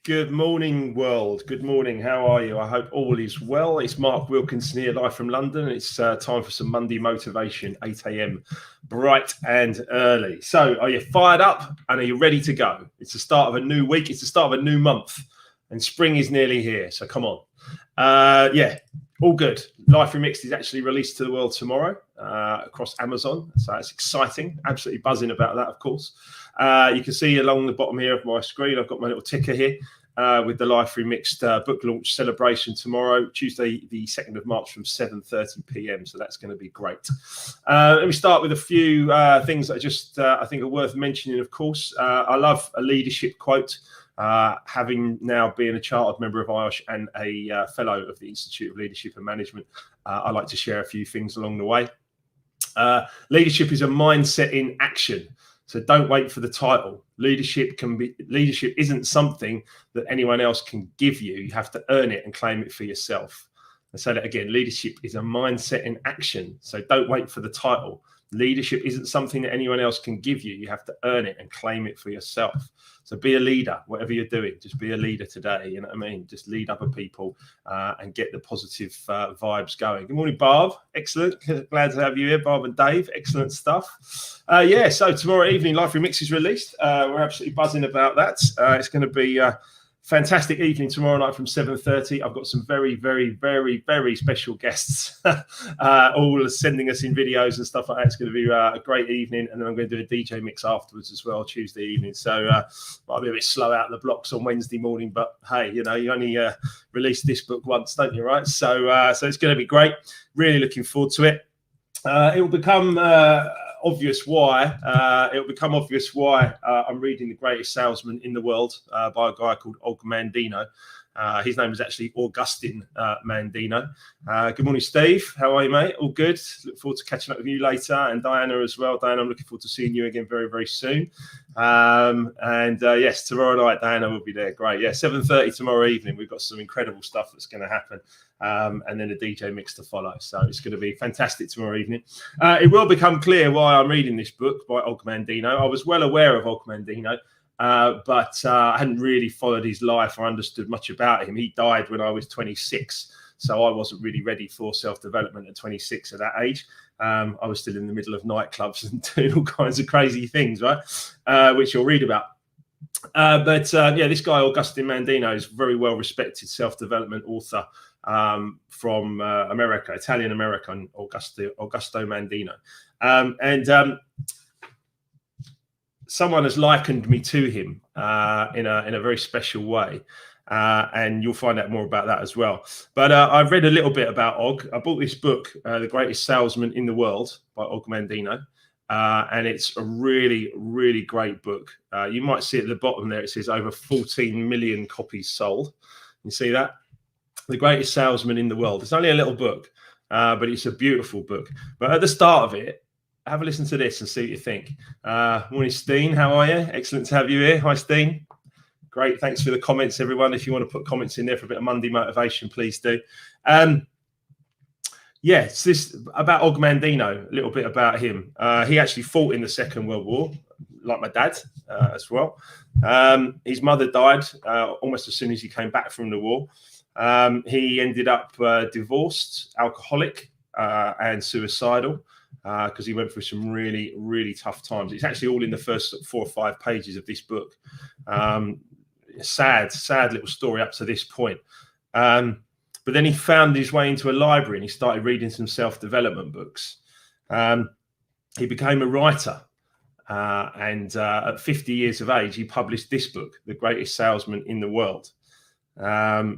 Good morning, world. Good morning. How are you? I hope all is well. It's Mark Wilkinson here, live from London. It's time for some Monday motivation, 8 a.m, bright and early. So are you fired up and are you ready to go? It's the start of a new week. It's the start of a new month and spring is nearly here. So come on. Yeah, all good. Life Remixed is actually released to the world tomorrow across Amazon. So it's exciting. Absolutely buzzing about that, of course. You can see along the bottom here of my screen, I've got my little ticker here with the Life Remixed book launch celebration tomorrow, Tuesday, the 2nd of March from 7:30 p.m. So that's going to be great. Let me start with a few things that I think are worth mentioning, of course. I love a leadership quote. Having now been a chartered member of IOSH and a fellow of the Institute of Leadership and Management, I like to share a few things along the way. Leadership is a mindset in action. So don't wait for the title. Leadership isn't something that anyone else can give you. You have to earn it and claim it for yourself. I say that again, leadership is a mindset in action. So don't wait for the title. Leadership isn't something that anyone else can give you. You have to earn it and claim it for yourself. So be a leader, whatever you're doing. Just be a leader today. You know what I mean? Just lead other people and get the positive vibes going. Good morning, Barb. Excellent. Glad to have you here, Barb and Dave. Excellent stuff. Yeah, so tomorrow evening, Life Remix is released. We're absolutely buzzing about that. It's going to be fantastic evening tomorrow night from 7:30. I've got some very, very, very, very special guests all sending us in videos and stuff like that. It's going to be a great evening. And then I'm going to do a DJ mix afterwards as well, Tuesday evening. So might be a bit slow out of the blocks on Wednesday morning. But hey, you know, you only release this book once, don't you, right? So it's going to be great. Really looking forward to it. It will become obvious why I'm reading The Greatest Salesman in the World by a guy called Og Mandino. His name is actually Augustine Mandino. Good morning, Steve. How are you, mate? All good. Look forward to catching up with you later, and Diana as well. Diana, I'm looking forward to seeing you again very, very soon. Yes, tomorrow night, Diana will be there. Great. Yeah, 7:30 tomorrow evening. We've got some incredible stuff that's going to happen. And then a DJ mix to follow. So it's going to be fantastic tomorrow evening. It will become clear why I'm reading this book by Og Mandino. I was well aware of Og Mandino, but I hadn't really followed his life or understood much about him. He died when I was 26, so I wasn't really ready for self-development at 26 at that age. I was still in the middle of nightclubs and doing all kinds of crazy things, right? Which you'll read about. Yeah, this guy, Augustine Mandino, is a very well-respected self-development author from America, Italian-American, Augusto Mandino. Someone has likened me to him in a very special way. And you'll find out more about that as well. But I've read a little bit about Og. I bought this book, The Greatest Salesman in the World by Og Mandino. And it's a really, really great book. You might see at the bottom there, it says over 14 million copies sold. You see that? The Greatest Salesman in the World. It's only a little book, but it's a beautiful book. But at the start of it, have a listen to this and see what you think. Morning, Steen. How are you? Excellent to have you here. Hi, Steen. Great. Thanks for the comments, everyone. If you want to put comments in there for a bit of Monday motivation, please do. Yes, this about Og Mandino, a little bit about him. He actually fought in the Second World War, like my dad as well. His mother died almost as soon as he came back from the war. He ended up divorced, alcoholic, and suicidal because he went through some really, really tough times. It's actually all in the first 4 or 5 pages of this book. Sad little story up to this point. But then he found his way into a library and he started reading some self-development books. He became a writer. And at 50 years of age, he published this book, The Greatest Salesman in the World.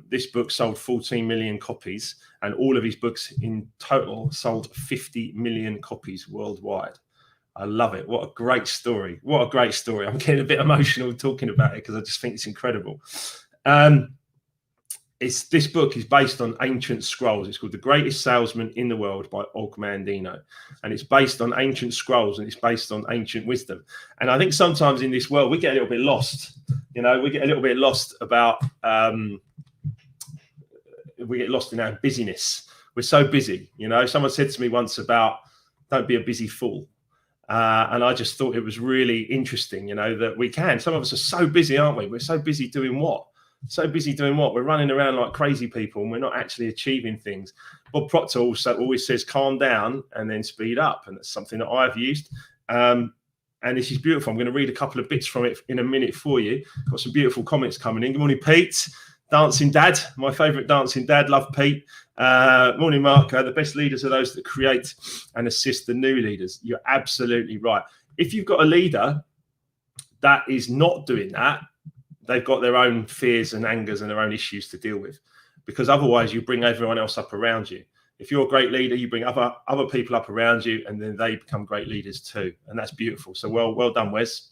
This book sold 14 million copies, and all of his books in total sold 50 million copies worldwide. I love it. What a great story. What a great story. I'm getting a bit emotional talking about it because I just think it's incredible. This book is based on ancient scrolls. It's called The Greatest Salesman in the World by Og Mandino. And it's based on ancient scrolls and it's based on ancient wisdom. And I think sometimes in this world, we get a little bit lost. You know, we get a little bit lost about, we get lost in our busyness. We're so busy. You know, someone said to me once about, don't be a busy fool. And I just thought it was really interesting, you know, that we can. Some of us are so busy, aren't we? We're so busy doing what? So busy doing what? We're running around like crazy people and we're not actually achieving things. Bob Proctor also always says, calm down and then speed up. And that's something that I've used. And this is beautiful. I'm going to read a couple of bits from it in a minute for you. Got some beautiful comments coming in. Good morning, Pete. Dancing Dad, my favourite dancing dad. Love Pete. Morning, Mark. The best leaders are those that create and assist the new leaders. You're absolutely right. If you've got a leader that is not doing that, they've got their own fears and angers and their own issues to deal with, because otherwise you bring everyone else up around you. If you're a great leader, you bring other people up around you, and then they become great leaders too. And that's beautiful. So well done, Wes.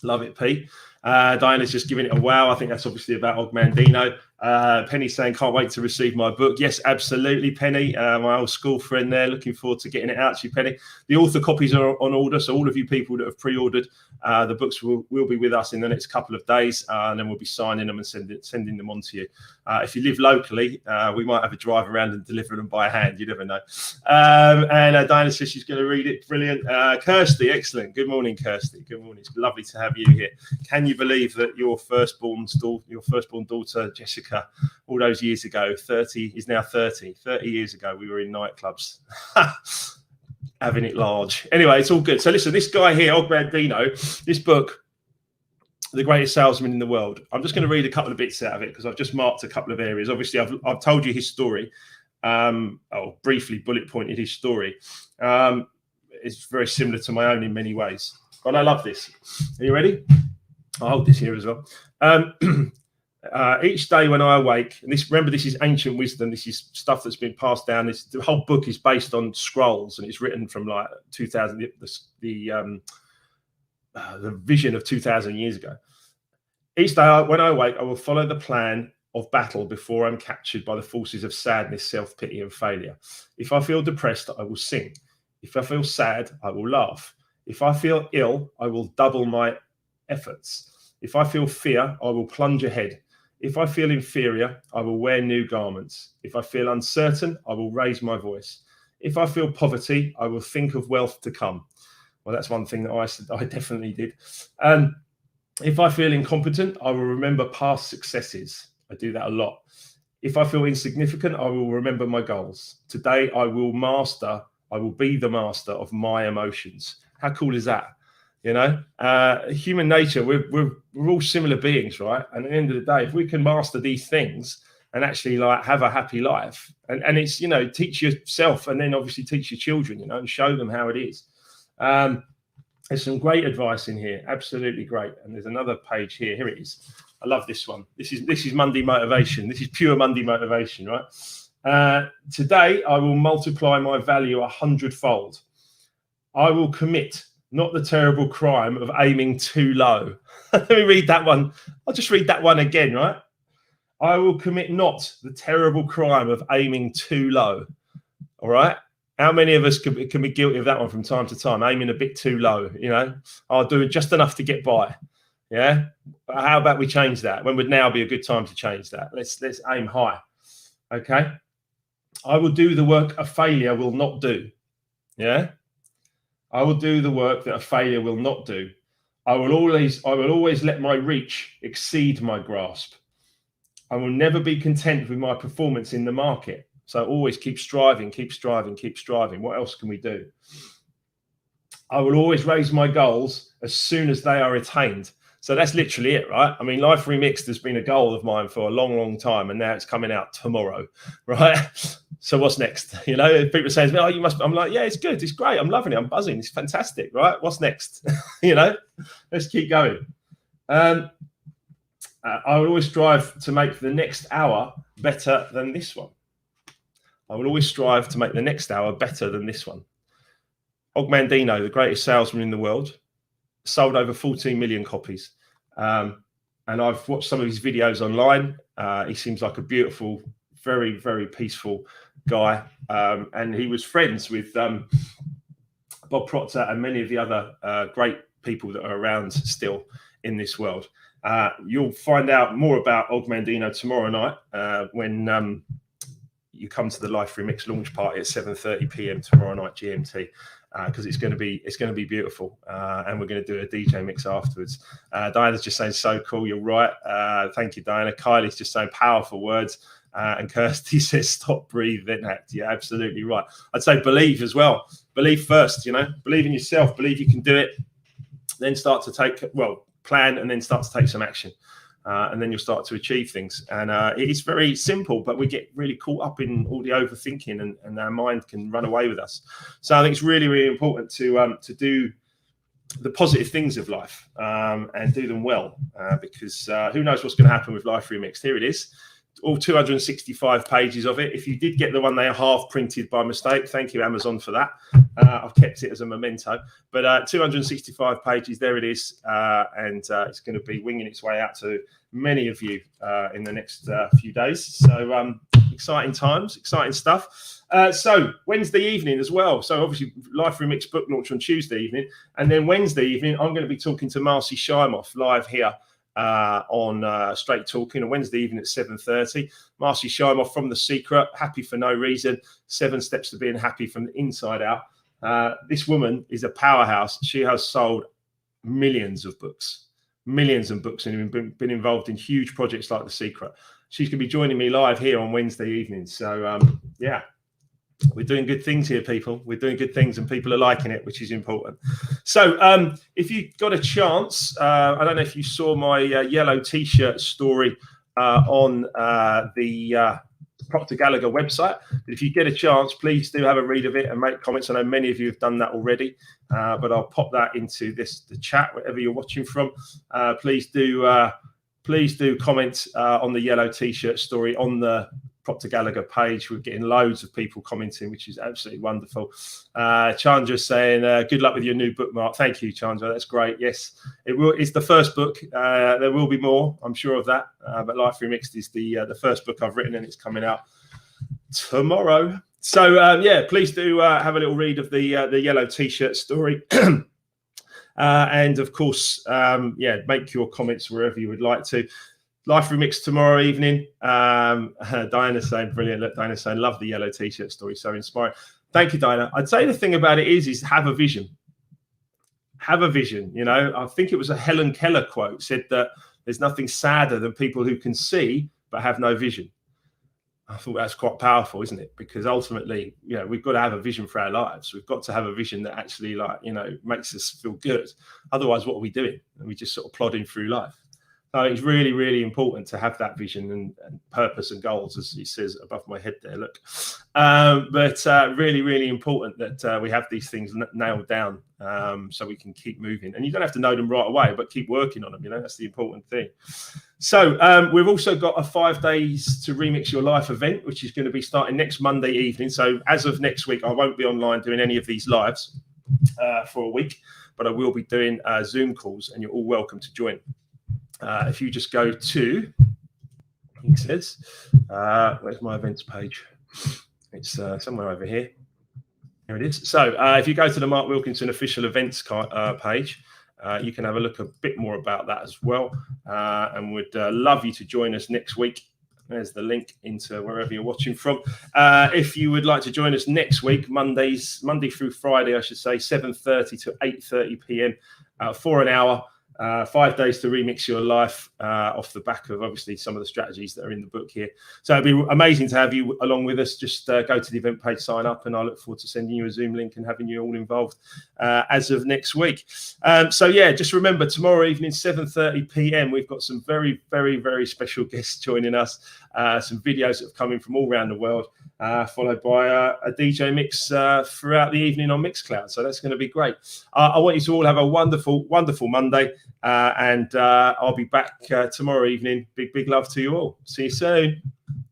Love it, Pete. Diana's just giving it a wow. I think that's obviously about Ogmandino. Penny saying, can't wait to receive my book. Yes, absolutely, Penny. My old school friend there. Looking forward to getting it out to you, Penny. The author copies are on order. So all of you people that have pre-ordered, the books will be with us in the next couple of days. And then we'll be signing them and sending them on to you. If you live locally, we might have a drive around and deliver them by hand. You never know. And Diana says she's going to read it. Brilliant. Kirsty, excellent. Good morning, Kirsty. Good morning. It's lovely to have you here. Can you believe that your firstborn daughter, Jessica, all those years ago, 30 years ago, we were in nightclubs having it large. Anyway, it's all good. So listen, this guy here, Ogmandino, this book, The Greatest Salesman in the World. I'm just going to read a couple of bits out of it because I've just marked a couple of areas. Obviously, I've told you his story. Briefly bullet pointed his story. It's very similar to my own in many ways. But I love this. Are you ready? I'll hold this here as well. Each day when I awake, and remember, this is ancient wisdom. This is stuff that's been passed down. The whole book is based on scrolls, and it's written from like 2000, the vision of 2,000 years ago. Each day when I awake, I will follow the plan of battle before I'm captured by the forces of sadness, self-pity, and failure. If I feel depressed, I will sing. If I feel sad, I will laugh. If I feel ill, I will double my efforts. If I feel fear, I will plunge ahead. If I feel inferior, I will wear new garments. If I feel uncertain, I will raise my voice. If I feel poverty, I will think of wealth to come. Well, that's one thing that I definitely did. If I feel incompetent, I will remember past successes. I do that a lot. If I feel insignificant, I will remember my goals. Today, I will be the master of my emotions. How cool is that? You know, human nature, we're all similar beings, right? And at the end of the day, if we can master these things and actually like have a happy life, and it's, you know, teach yourself and then obviously teach your children, you know, and show them how it is. There's some great advice in here. Absolutely great. And there's another page here. Here it is. I love this one. This is Monday motivation. This is pure Monday motivation, right? Today, I will multiply my value 100-fold. I will commit not the terrible crime of aiming too low. Let me read that one. I'll just read that one again, right? I will commit not the terrible crime of aiming too low. All right? How many of us can be guilty of that one from time to time, aiming a bit too low, you know? I'll do it just enough to get by. Yeah? How about we change that? When would now be a good time to change that? Let's aim high. Okay? I will do the work a failure will not do. Yeah? I will do the work that a failure will not do. I will always let my reach exceed my grasp. I will never be content with my performance in the market. So always keep striving, keep striving, keep striving. What else can we do? I will always raise my goals as soon as they are attained. So that's literally it, right? I mean, Life Remixed has been a goal of mine for a long, long time, and now it's coming out tomorrow, right? So what's next? You know, people say, "Oh, you must." I'm like, "Yeah, it's good, it's great, I'm loving it, I'm buzzing, it's fantastic, right? What's next?" You know, let's keep going. I will always strive to make the next hour better than this one. I will always strive to make the next hour better than this one. Ogmandino, the greatest salesman in the world, sold over 14 million copies. And I've watched some of his videos online. He seems like a beautiful, very, very peaceful guy. And he was friends with Bob Proctor and many of the other great people that are around still in this world. You'll find out more about Ogmandino tomorrow night when you come to the Life Remix launch party at 7:30 p.m. tomorrow night GMT. because it's going to be beautiful, and we're going to do a DJ mix afterwards. Diana's just saying so cool. You're right. Thank you, Diana. Kylie's just saying powerful words, and Kirsty says stop, breathe, then act. Yeah, absolutely right. I'd say believe as well. Believe first. Believe in yourself. Believe you can do it. Then start to plan, and then start to take some action. And then you'll start to achieve things. And it is very simple, but we get really caught up in all the overthinking, and our mind can run away with us. So I think it's really, really important to do the positive things of life, and do them well, because who knows what's going to happen with Life Remixed. Here it is. All 265 pages of it. If you did get the one they are half printed by mistake, thank you, Amazon, for that. I've kept it as a memento. But 265 pages, there it is. And it's going to be winging its way out to many of you in the next few days. So exciting times, exciting stuff. So Wednesday evening as well. So obviously Life Remixed book launch on Tuesday evening. And then Wednesday evening, I'm going to be talking to Marcy Shymoff live here on Straight Talking on Wednesday evening at 7:30. Marcy Shymoff from The Secret, Happy for No Reason, 7 Steps to Being Happy from the Inside Out. This woman is a powerhouse. She has sold millions of books, and been involved in huge projects like The Secret. She's going to be joining me live here on Wednesday evening. So yeah, we're doing good things here, people. We're doing good things, and people are liking it, which is important. So if you got a chance, I don't know if you saw my yellow T-shirt story on the Procter Gallagher website. But if you get a chance, please do have a read of it and make comments. I know many of you have done that already, but I'll pop that into the chat, wherever you're watching from. Please do comment on the yellow T-shirt story on the Procter Gallagher page. We're getting loads of people commenting, which is absolutely wonderful. Chandra's saying, good luck with your new bookmark. Thank you, Chandra. That's great. Yes, it's the first book. There will be more, I'm sure of that. But Life Remixed is the first book I've written, and it's coming out tomorrow. So yeah, please do have a little read of the yellow T-shirt story. And of course, yeah, make your comments wherever you would like to. Life Remixed tomorrow evening. Diana's saying, brilliant. Look, Diana's saying, love the yellow T-shirt story. So inspiring. Thank you, Diana. I'd say the thing about it is have a vision. Have a vision. I think it was a Helen Keller quote, said that there's nothing sadder than people who can see but have no vision. I thought that's quite powerful, isn't it? Because ultimately, we've got to have a vision for our lives. We've got to have a vision that actually, makes us feel good. Otherwise, what are we doing? And we just sort of plodding through life. So it's really, really important to have that vision and purpose and goals, as he says above my head there. Look, but really, really important that we have these things nailed down, so we can keep moving. And you don't have to know them right away, but keep working on them. That's the important thing. So we've also got a 5 days to remix your life event, which is going to be starting next Monday evening. So as of next week, I won't be online doing any of these lives for a week, but I will be doing Zoom calls, and you're all welcome to join. If you just go to, he says, where's my events page? It's somewhere over here. Here it is. So if you go to the Mark Wilkinson official events page, you can have a look a bit more about that as well. And would love you to join us next week. There's the link into wherever you're watching from. If you would like to join us next week, Monday through Friday, I should say, 7:30 to 8:30 p.m. For an hour. 5 days to remix your life, off the back of obviously some of the strategies that are in the book here. So it'd be amazing to have you along with us. Just go to the event page, sign up, and I look forward to sending you a Zoom link and having you all involved as of next week. So yeah, just remember, tomorrow evening, 7:30 p.m, we've got some very, very, very special guests joining us. Some videos that have come in from all around the world, followed by a DJ mix throughout the evening on Mixcloud. So that's going to be great. I want you to all have a wonderful, wonderful Monday. And I'll be back tomorrow evening. Big love to you all. See you soon.